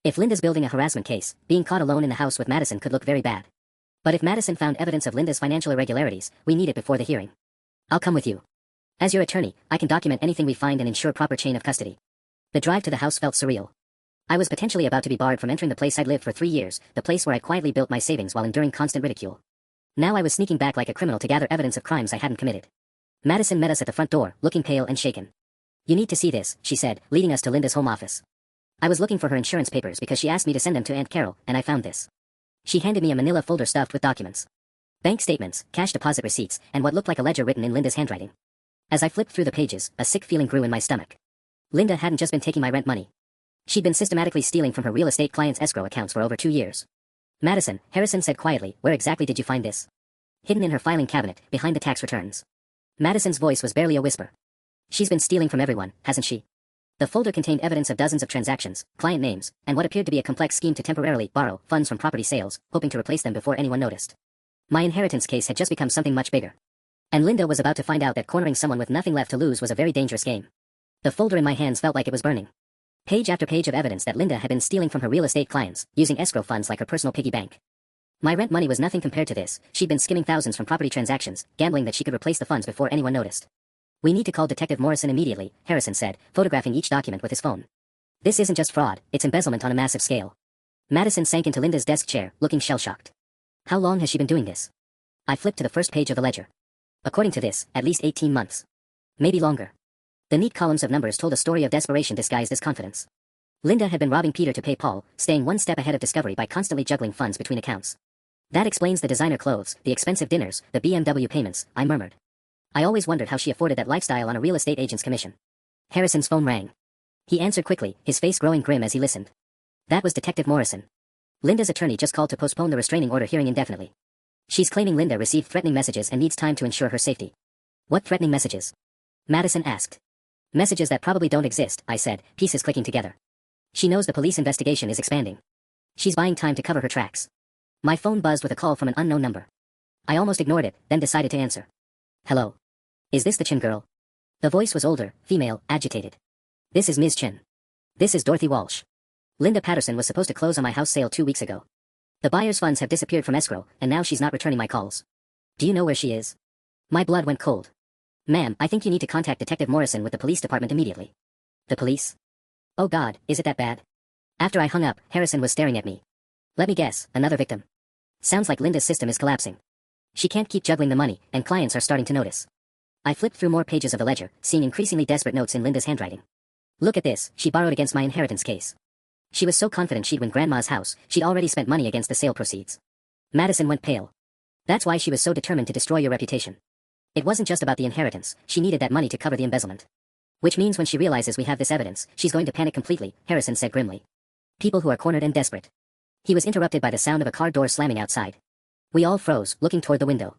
If Linda's building a harassment case, being caught alone in the house with Madison could look very bad. But if Madison found evidence of Linda's financial irregularities, we need it before the hearing. I'll come with you. As your attorney, I can document anything we find and ensure proper chain of custody. The drive to the house felt surreal. I was potentially about to be barred from entering the place I'd lived for 3 years, the place where I quietly built my savings while enduring constant ridicule. Now I was sneaking back like a criminal to gather evidence of crimes I hadn't committed. Madison met us at the front door, looking pale and shaken. You need to see this, she said, leading us to Linda's home office. I was looking for her insurance papers because she asked me to send them to Aunt Carol, and I found this. She handed me a manila folder stuffed with documents. Bank statements, cash deposit receipts, and what looked like a ledger written in Linda's handwriting. As I flipped through the pages, a sick feeling grew in my stomach. Linda hadn't just been taking my rent money. She'd been systematically stealing from her real estate clients' escrow accounts for over 2 years. Madison, Harrison said quietly, where exactly did you find this? Hidden in her filing cabinet, behind the tax returns. Madison's voice was barely a whisper. She's been stealing from everyone, hasn't she? The folder contained evidence of dozens of transactions, client names, and what appeared to be a complex scheme to temporarily borrow funds from property sales, hoping to replace them before anyone noticed. My inheritance case had just become something much bigger. And Linda was about to find out that cornering someone with nothing left to lose was a very dangerous game. The folder in my hands felt like it was burning. Page after page of evidence that Linda had been stealing from her real estate clients, using escrow funds like her personal piggy bank. My rent money was nothing compared to this. She'd been skimming thousands from property transactions, gambling that she could replace the funds before anyone noticed. We need to call Detective Morrison immediately, Harrison said, photographing each document with his phone. This isn't just fraud, it's embezzlement on a massive scale. Madison sank into Linda's desk chair, looking shell-shocked. How long has she been doing this? I flipped to the first page of the ledger. According to this, at least 18 months. Maybe longer. The neat columns of numbers told a story of desperation disguised as confidence. Linda had been robbing Peter to pay Paul, staying one step ahead of discovery by constantly juggling funds between accounts. That explains the designer clothes, the expensive dinners, the BMW payments, I murmured. I always wondered how she afforded that lifestyle on a real estate agent's commission. Harrison's phone rang. He answered quickly, his face growing grim as he listened. That was Detective Morrison. Linda's attorney just called to postpone the restraining order hearing indefinitely. She's claiming Linda received threatening messages and needs time to ensure her safety. What threatening messages? Madison asked. Messages that probably don't exist, I said, pieces clicking together. She knows the police investigation is expanding. She's buying time to cover her tracks. My phone buzzed with a call from an unknown number. I almost ignored it, then decided to answer. Hello. Is this the Chin girl? The voice was older, female, agitated. This is Ms. Chin. This is Dorothy Walsh. Linda Patterson was supposed to close on my house sale 2 weeks ago. The buyer's funds have disappeared from escrow, and now she's not returning my calls. Do you know where she is? My blood went cold. Ma'am, I think you need to contact Detective Morrison with the police department immediately. The police? Oh God, is it that bad? After I hung up, Harrison was staring at me. Let me guess, another victim. Sounds like Linda's system is collapsing. She can't keep juggling the money, and clients are starting to notice. I flipped through more pages of the ledger, seeing increasingly desperate notes in Linda's handwriting. Look at this, she borrowed against my inheritance case. She was so confident she'd win Grandma's house, she'd already spent money against the sale proceeds. Madison went pale. That's why she was so determined to destroy your reputation. It wasn't just about the inheritance, she needed that money to cover the embezzlement. Which means when she realizes we have this evidence, she's going to panic completely, Harrison said grimly. People who are cornered and desperate. He was interrupted by the sound of a car door slamming outside. We all froze, looking toward the window.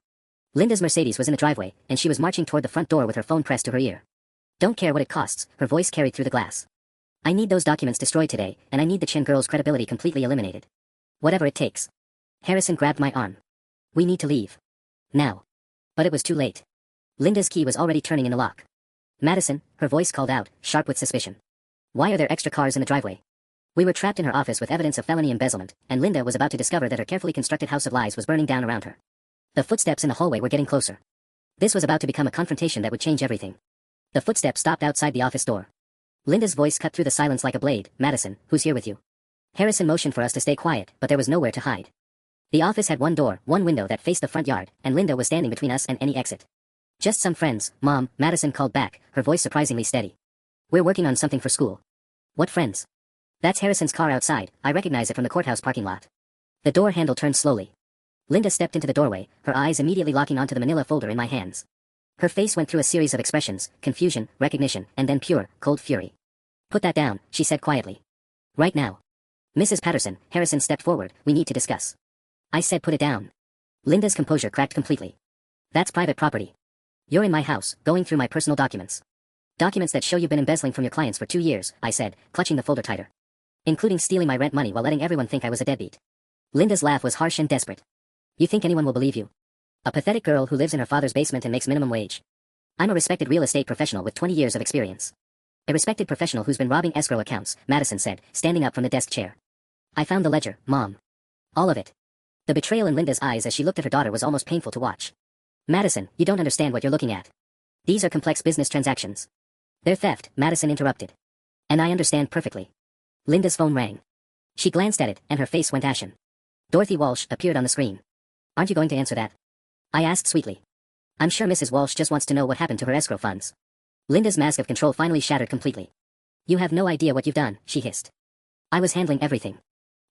Linda's Mercedes was in the driveway, and she was marching toward the front door with her phone pressed to her ear. Don't care what it costs, her voice carried through the glass. I need those documents destroyed today, and I need the Chin girl's credibility completely eliminated. Whatever it takes. Harrison grabbed my arm. We need to leave. Now. But it was too late. Linda's key was already turning in the lock. Madison, her voice called out, sharp with suspicion. Why are there extra cars in the driveway? We were trapped in her office with evidence of felony embezzlement, and Linda was about to discover that her carefully constructed house of lies was burning down around her. The footsteps in the hallway were getting closer. This was about to become a confrontation that would change everything. The footsteps stopped outside the office door. Linda's voice cut through the silence like a blade. Madison, who's here with you? Harrison motioned for us to stay quiet, but there was nowhere to hide. The office had one door, one window that faced the front yard, and Linda was standing between us and any exit. Just some friends, Mom, Madison called back, her voice surprisingly steady. We're working on something for school. What friends? That's Harrison's car outside, I recognize it from the courthouse parking lot. The door handle turned slowly. Linda stepped into the doorway, her eyes immediately locking onto the manila folder in my hands. Her face went through a series of expressions, confusion, recognition, and then pure, cold fury. Put that down, she said quietly. Right now. Mrs. Patterson, Harrison stepped forward, we need to discuss. I said put it down. Linda's composure cracked completely. That's private property. You're in my house, going through my personal documents. Documents that show you've been embezzling from your clients for 2 years, I said, clutching the folder tighter. Including stealing my rent money while letting everyone think I was a deadbeat. Linda's laugh was harsh and desperate. You think anyone will believe you? A pathetic girl who lives in her father's basement and makes minimum wage. I'm a respected real estate professional with 20 years of experience. A respected professional who's been robbing escrow accounts, Madison said, standing up from the desk chair. I found the ledger, Mom. All of it. The betrayal in Linda's eyes as she looked at her daughter was almost painful to watch. Madison, you don't understand what you're looking at. These are complex business transactions. They're theft, Madison interrupted. And I understand perfectly. Linda's phone rang. She glanced at it, and her face went ashen. Dorothy Walsh appeared on the screen. Aren't you going to answer that? I asked sweetly. I'm sure Mrs. Walsh just wants to know what happened to her escrow funds. Linda's mask of control finally shattered completely. You have no idea what you've done, she hissed. I was handling everything.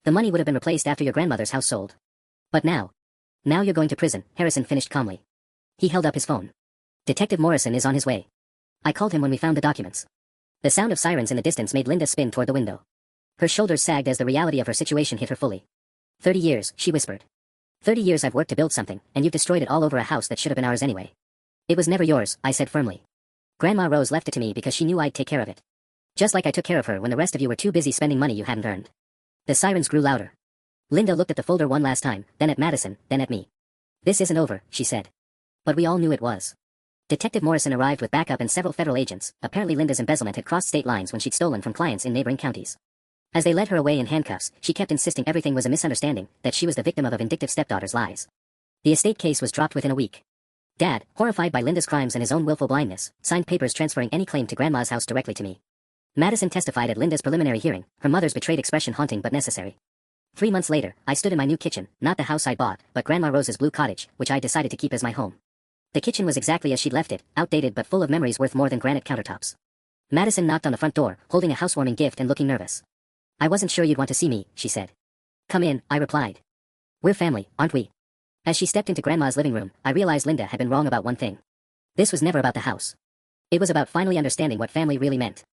The money would have been replaced after your grandmother's house sold. But now you're going to prison, Harrison finished calmly. He held up his phone. Detective Morrison is on his way. I called him when we found the documents. The sound of sirens in the distance made Linda spin toward the window. Her shoulders sagged as the reality of her situation hit her fully. 30 years, she whispered. 30 years I've worked to build something, and you've destroyed it all over a house that should have been ours anyway. It was never yours, I said firmly. Grandma Rose left it to me because she knew I'd take care of it. Just like I took care of her when the rest of you were too busy spending money you hadn't earned. The sirens grew louder. Linda looked at the folder one last time, then at Madison, then at me. This isn't over, she said. But we all knew it was. Detective Morrison arrived with backup and several federal agents. Apparently Linda's embezzlement had crossed state lines when she'd stolen from clients in neighboring counties. As they led her away in handcuffs, she kept insisting everything was a misunderstanding, that she was the victim of a vindictive stepdaughter's lies. The estate case was dropped within a week. Dad, horrified by Linda's crimes and his own willful blindness, signed papers transferring any claim to Grandma's house directly to me. Madison testified at Linda's preliminary hearing, her mother's betrayed expression haunting but necessary. 3 months later, I stood in my new kitchen, not the house I bought, but Grandma Rose's blue cottage, which I decided to keep as my home. The kitchen was exactly as she'd left it, outdated but full of memories worth more than granite countertops. Madison knocked on the front door, holding a housewarming gift and looking nervous. I wasn't sure you'd want to see me, she said. Come in, I replied. We're family, aren't we? As she stepped into Grandma's living room, I realized Linda had been wrong about one thing. This was never about the house. It was about finally understanding what family really meant.